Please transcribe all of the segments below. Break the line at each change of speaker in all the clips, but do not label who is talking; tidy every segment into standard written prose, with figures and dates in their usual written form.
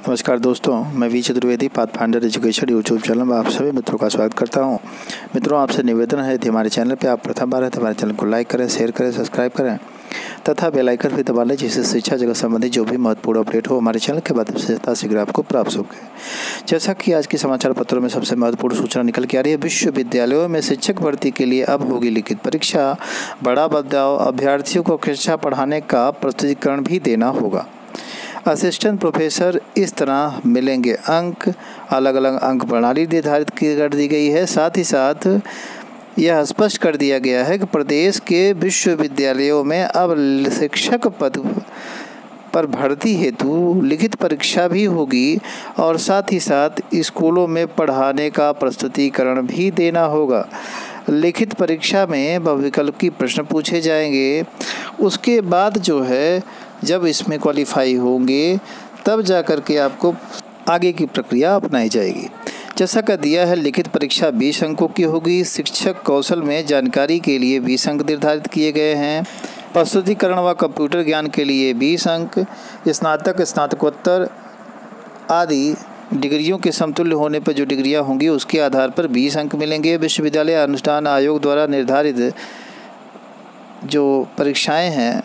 नमस्कार दोस्तों, मैं V Chaturvedi Pathfinder Education YouTube channel में आप सभी मित्रों का स्वागत करता हूं। मित्रों, आपसे निवेदन है कि हमारे चैनल पे आप प्रथम बार है तो हमारे चैनल को लाइक करें, शेयर करें, सब्सक्राइब करें तथा बेल आइकन भी दबा लें, जिससे शिक्षा जगत संबंधी जो भी महत्वपूर्ण अपडेट हो हमारे चैनल के माध्यम से शीघ्र आपको प्राप्त हो सके। जैसा कि आज के समाचार पत्रों में सबसे महत्वपूर्ण सूचना निकल के आ रही है, विश्वविद्यालयों में शिक्षक भर्ती के लिए अब होगी लिखित परीक्षा। बड़ा बदलाव, अभ्यर्थियों को कक्षा पढ़ाने का प्रस्तुतिकरण भी देना होगा। असिस्टेंट प्रोफेसर इस तरह मिलेंगे अंक, अलग अलग अंक प्रणाली निर्धारित कर दी गई है। साथ ही साथ यह स्पष्ट कर दिया गया है कि प्रदेश के विश्वविद्यालयों में अब शिक्षक पद पर भर्ती हेतु लिखित परीक्षा भी होगी और साथ ही साथ स्कूलों में पढ़ाने का प्रस्तुतिकरण भी देना होगा। लिखित परीक्षा में बहुविकल्पी प्रश्न पूछे जाएंगे। उसके बाद जो है, जब इसमें क्वालिफाई होंगे तब जा कर के आपको आगे की प्रक्रिया अपनाई जाएगी। जैसा का दिया है, लिखित परीक्षा 20 अंकों की होगी। शिक्षक कौशल में जानकारी के लिए 20 अंक निर्धारित किए गए हैं। प्रस्तुतिकरण व कंप्यूटर ज्ञान के लिए 20 अंक, स्नातक, स्नातकोत्तर आदि डिग्रियों के समतुल्य होने पर जो डिग्रियां होंगी उसके आधार पर 20 अंक मिलेंगे। विश्वविद्यालय अनुदान आयोग द्वारा निर्धारित जो परीक्षाएं हैं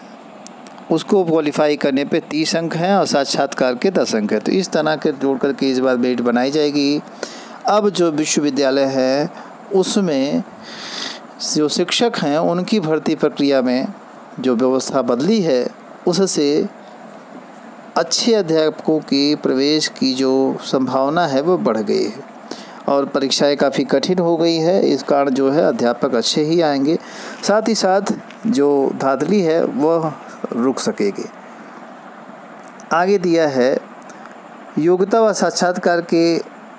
उसको क्वालिफाई करने पे 30 अंक हैं और साक्षात्कार के 10 अंक हैं। तो इस तरह के जोड़ करके इस बार मेरिट बनाई जाएगी। अब जो विश्वविद्यालय है उसमें जो शिक्षक हैं उनकी भर्ती प्रक्रिया में जो व्यवस्था बदली है, उससे अच्छे अध्यापकों के प्रवेश की जो संभावना है वो बढ़ गई है और परीक्षाएं काफ़ी कठिन हो गई है। इस कारण जो है अध्यापक अच्छे ही आएंगे, साथ ही साथ जो धांधली है वह रुक सकेगी। आगे दिया है, योग्यता व साक्षात्कार के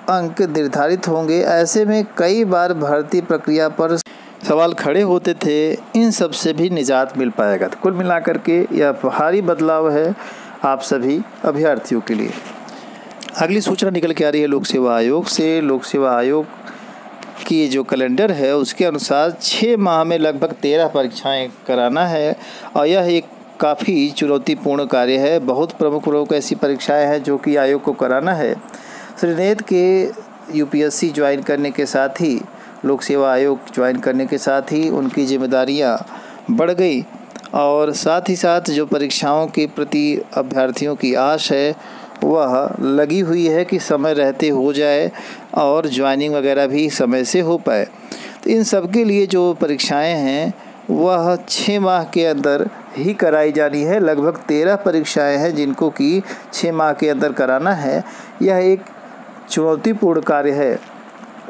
अंक निर्धारित होंगे। ऐसे में कई बार भर्ती प्रक्रिया पर सवाल खड़े होते थे, इन सब से भी निजात मिल पाएगा। तो कुल मिलाकर के यह भारी बदलाव है आप सभी अभ्यर्थियों के लिए। अगली सूचना निकल के आ रही है लोक सेवा आयोग से। लोक सेवा आयोग की जो कैलेंडर है उसके अनुसार 6 माह में लगभग 13 परीक्षाएं कराना है और यह एक काफ़ी चुनौतीपूर्ण कार्य है। बहुत प्रमुख ऐसी परीक्षाएं हैं जो कि आयोग को कराना है। श्रीनेत के यूपीएससी ज्वाइन करने के साथ ही, लोक सेवा आयोग ज्वाइन करने के साथ ही उनकी जिम्मेदारियां बढ़ गई और साथ ही साथ जो परीक्षाओं के प्रति अभ्यर्थियों की आश है वह लगी हुई है कि समय रहते हो जाए और ज्वाइनिंग वगैरह भी समय से हो पाए। तो इन सब के लिए जो परीक्षाएं हैं वह 6 माह के अंदर ही कराई जानी है। लगभग 13 परीक्षाएं हैं जिनको कि 6 माह के अंदर कराना है। यह एक चुनौतीपूर्ण कार्य है।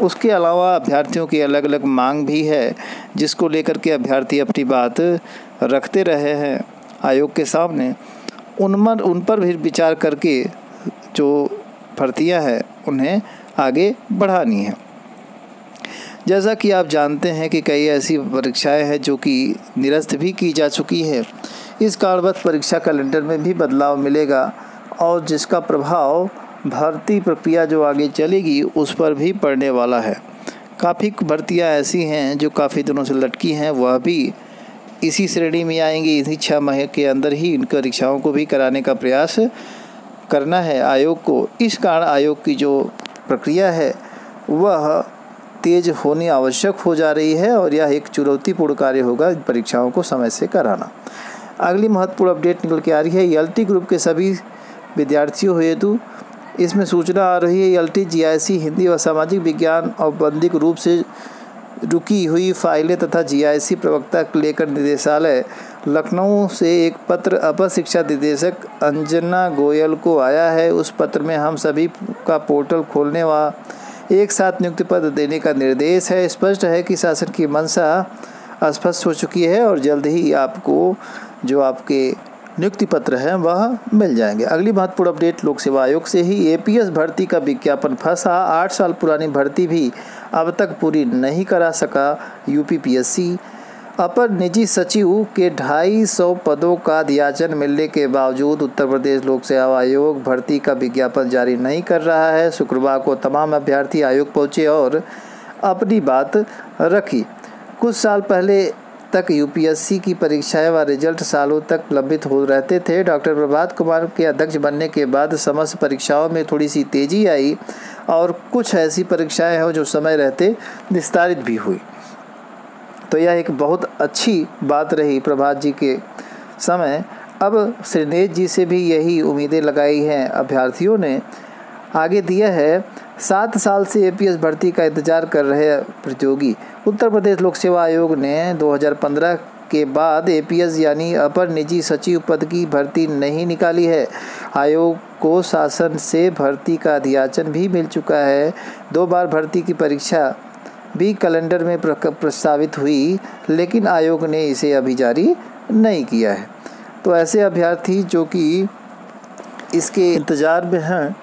उसके अलावा अभ्यर्थियों की अलग अलग मांग भी है जिसको लेकर के अभ्यर्थी अपनी बात रखते रहे हैं आयोग के सामने। उन पर भी विचार करके जो भर्तियां हैं उन्हें आगे बढ़ानी है। जैसा कि आप जानते हैं कि कई ऐसी परीक्षाएं हैं जो कि निरस्त भी की जा चुकी है। इस कारणवश परीक्षा कैलेंडर में भी बदलाव मिलेगा और जिसका प्रभाव भर्ती प्रक्रिया जो आगे चलेगी उस पर भी पड़ने वाला है। काफ़ी भर्तियां ऐसी हैं जो काफ़ी दिनों से लटकी हैं, वह भी इसी श्रेणी में आएंगी। इसी 6 माह के अंदर ही इन परीक्षाओं को भी कराने का प्रयास करना है आयोग को। इस कारण आयोग की जो प्रक्रिया है वह तेज होनी आवश्यक हो जा रही है और यह एक चुनौतीपूर्ण कार्य होगा इन परीक्षाओं को समय से कराना। अगली महत्वपूर्ण अपडेट निकल के आ रही है एलटी ग्रुप के सभी विद्यार्थियों हेतु। इसमें सूचना आ रही है एलटी, जीआईसी, हिंदी व सामाजिक विज्ञान औपबंधिक रूप से रुकी हुई फाइलें तथा जीआईसी प्रवक्ता को लेकर निदेशालय लखनऊ से एक पत्र अपर शिक्षा निदेशक अंजना गोयल को आया है। उस पत्र में हम सभी का पोर्टल खोलने व एक साथ नियुक्ति पत्र देने का निर्देश है। स्पष्ट है कि शासन की मंशा स्पष्ट हो चुकी है और जल्द ही आपको जो आपके नियुक्ति पत्र हैं वह मिल जाएंगे। अगली महत्वपूर्ण अपडेट लोक सेवा आयोग से ही। एपीएस भर्ती का विज्ञापन फंसा। 8 साल पुरानी भर्ती भी अब तक पूरी नहीं करा सका यूपीपीएससी। अपर निजी सचिव के 250 पदों का दियाचन मिलने के बावजूद उत्तर प्रदेश लोक सेवा आयोग भर्ती का विज्ञापन जारी नहीं कर रहा है। शुक्रवार को तमाम अभ्यर्थी आयोग पहुंचे और अपनी बात रखी। कुछ साल पहले तक यूपीएससी की परीक्षाएं व रिजल्ट सालों तक लंबित हो रहते थे। डॉक्टर प्रभात कुमार के अध्यक्ष बनने के बाद समस्त परीक्षाओं में थोड़ी सी तेज़ी आई और कुछ ऐसी परीक्षाएं हैं जो समय रहते विस्तारित भी हुई। तो यह एक बहुत अच्छी बात रही प्रभात जी के समय। अब श्रीनेश जी से भी यही उम्मीदें लगाई हैं अभ्यर्थियों ने। आगे दिया है 7 साल से एपीएस भर्ती का इंतजार कर रहे प्रतियोगी। उत्तर प्रदेश लोक सेवा आयोग ने 2015 के बाद एपीएस यानी अपर निजी सचिव पद की भर्ती नहीं निकाली है। आयोग को शासन से भर्ती का अधियाचन भी मिल चुका है। 2 बार भर्ती की परीक्षा भी कैलेंडर में प्रस्तावित हुई, लेकिन आयोग ने इसे अभी जारी नहीं किया है। तो ऐसे अभ्यर्थी जो कि इसके इंतज़ार में हैं,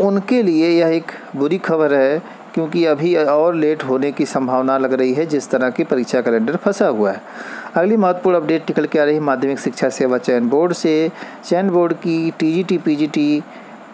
उनके लिए यह एक बुरी खबर है, क्योंकि अभी और लेट होने की संभावना लग रही है जिस तरह की परीक्षा कैलेंडर फंसा हुआ है। अगली महत्वपूर्ण अपडेट निकल के आ रही है माध्यमिक शिक्षा सेवा चयन बोर्ड से। चयन बोर्ड की टीजीटी पीजीटी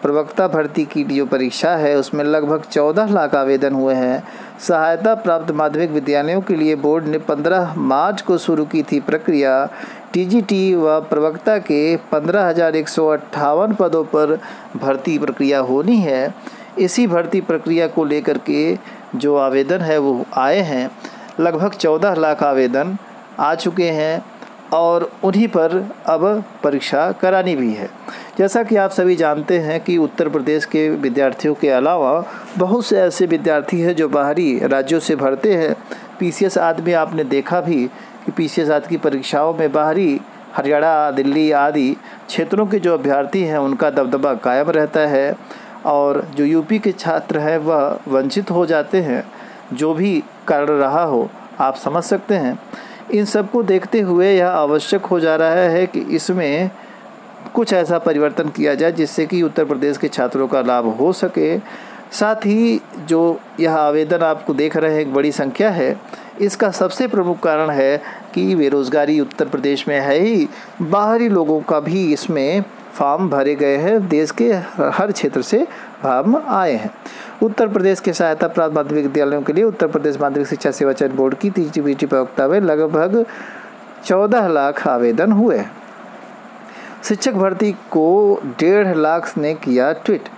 प्रवक्ता भर्ती की जो परीक्षा है उसमें लगभग 14 लाख आवेदन हुए हैं। सहायता प्राप्त माध्यमिक विद्यालयों के लिए बोर्ड ने 15 मार्च को शुरू की थी प्रक्रिया। टीजीटी व प्रवक्ता के 15,158 पदों पर भर्ती प्रक्रिया होनी है। इसी भर्ती प्रक्रिया को लेकर के जो आवेदन है वो आए हैं। लगभग 14 लाख आवेदन आ चुके हैं और उन्हीं पर अब परीक्षा करानी भी है। जैसा कि आप सभी जानते हैं कि उत्तर प्रदेश के विद्यार्थियों के अलावा बहुत से ऐसे विद्यार्थी हैं जो बाहरी राज्यों से भरते हैं। पीसीएस आदि में आपने देखा भी कि पीसीएस आदि की परीक्षाओं में बाहरी हरियाणा, दिल्ली आदि क्षेत्रों के जो अभ्यर्थी हैं उनका दबदबा कायम रहता है और जो यूपी के छात्र हैं वह वंचित हो जाते हैं। जो भी कारण रहा हो आप समझ सकते हैं। इन सब को देखते हुए यह आवश्यक हो जा रहा है कि इसमें कुछ ऐसा परिवर्तन किया जाए जिससे कि उत्तर प्रदेश के छात्रों का लाभ हो सके। साथ ही जो यह आवेदन आपको देख रहे हैं एक बड़ी संख्या है, इसका सबसे प्रमुख कारण है कि बेरोज़गारी उत्तर प्रदेश में है ही। बाहरी लोगों का भी इसमें फॉर्म भरे गए हैं। देश के हर क्षेत्र से फॉर्म आए हैं। उत्तर प्रदेश के सहायता प्राप्त माध्यमिक विद्यालयों के लिए उत्तर प्रदेश माध्यमिक शिक्षा सेवा चयन बोर्ड की टीजीटी प्रवक्ता में लगभग 14 लाख आवेदन हुए। शिक्षक भर्ती को 1.5 लाख ने किया ट्वीट।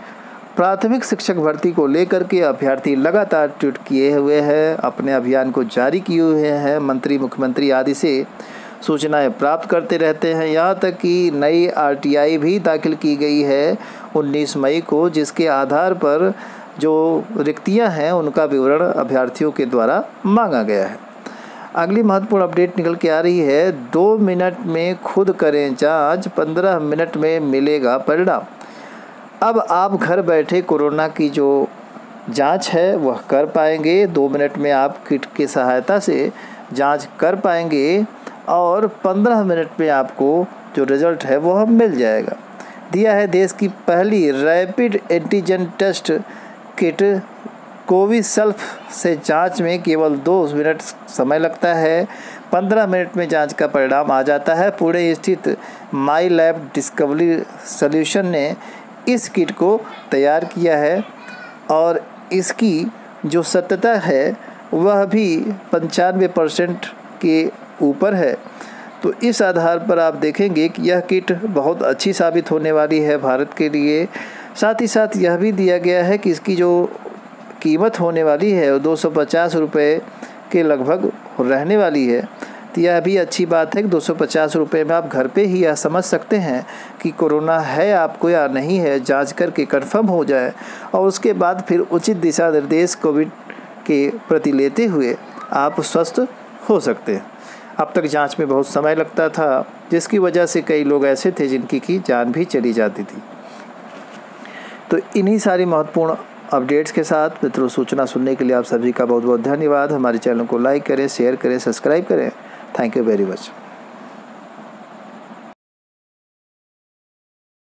प्राथमिक शिक्षक भर्ती को लेकर के अभ्यर्थी लगातार ट्वीट किए हुए हैं, अपने अभियान को जारी किए हुए हैं। मंत्री, मुख्यमंत्री आदि से सूचनाएं प्राप्त करते रहते हैं। यहाँ तक कि नई आरटीआई भी दाखिल की गई है 19 मई को, जिसके आधार पर जो रिक्तियां हैं उनका विवरण अभ्यर्थियों के द्वारा मांगा गया है। अगली महत्वपूर्ण अपडेट निकल के आ रही है 2 मिनट में खुद करें जांच, 15 मिनट में मिलेगा परिणाम। अब आप घर बैठे कोरोना की जो जांच है वह कर पाएंगे। 2 मिनट में आप किट की सहायता से जांच कर पाएंगे और 15 मिनट में आपको जो रिज़ल्ट है वह मिल जाएगा। दिया है देश की पहली rapid antigen test kit. CoviSelf से जांच में केवल 2 मिनट समय लगता है। 15 मिनट में जांच का परिणाम आ जाता है। पुणे स्थित माई लैब डिस्कवरी सॉल्यूशन ने इस किट को तैयार किया है और इसकी जो सत्यता है वह भी 95% के ऊपर है। तो इस आधार पर आप देखेंगे कि यह किट बहुत अच्छी साबित होने वाली है भारत के लिए। साथ ही साथ यह भी दिया गया है कि इसकी जो कीमत होने वाली है वो 250 रुपये के लगभग रहने वाली है। तो यह भी अच्छी बात है कि 250 रुपये में आप घर पे ही यह समझ सकते हैं कि कोरोना है आपको या नहीं है, जांच करके कंफर्म हो जाए और उसके बाद फिर उचित दिशा निर्देश कोविड के प्रति लेते हुए आप स्वस्थ हो सकते हैं। अब तक जांच में बहुत समय लगता था, जिसकी वजह से कई लोग ऐसे थे जिनकी की जान भी चली जाती थी। तो इन्हीं सारी महत्वपूर्ण अपडेट्स के साथ मित्रों सूचना सुनने के लिए आप सभी का बहुत बहुत धन्यवाद। हमारे चैनल को लाइक करें, शेयर करें, सब्सक्राइब करें। Thank you very much.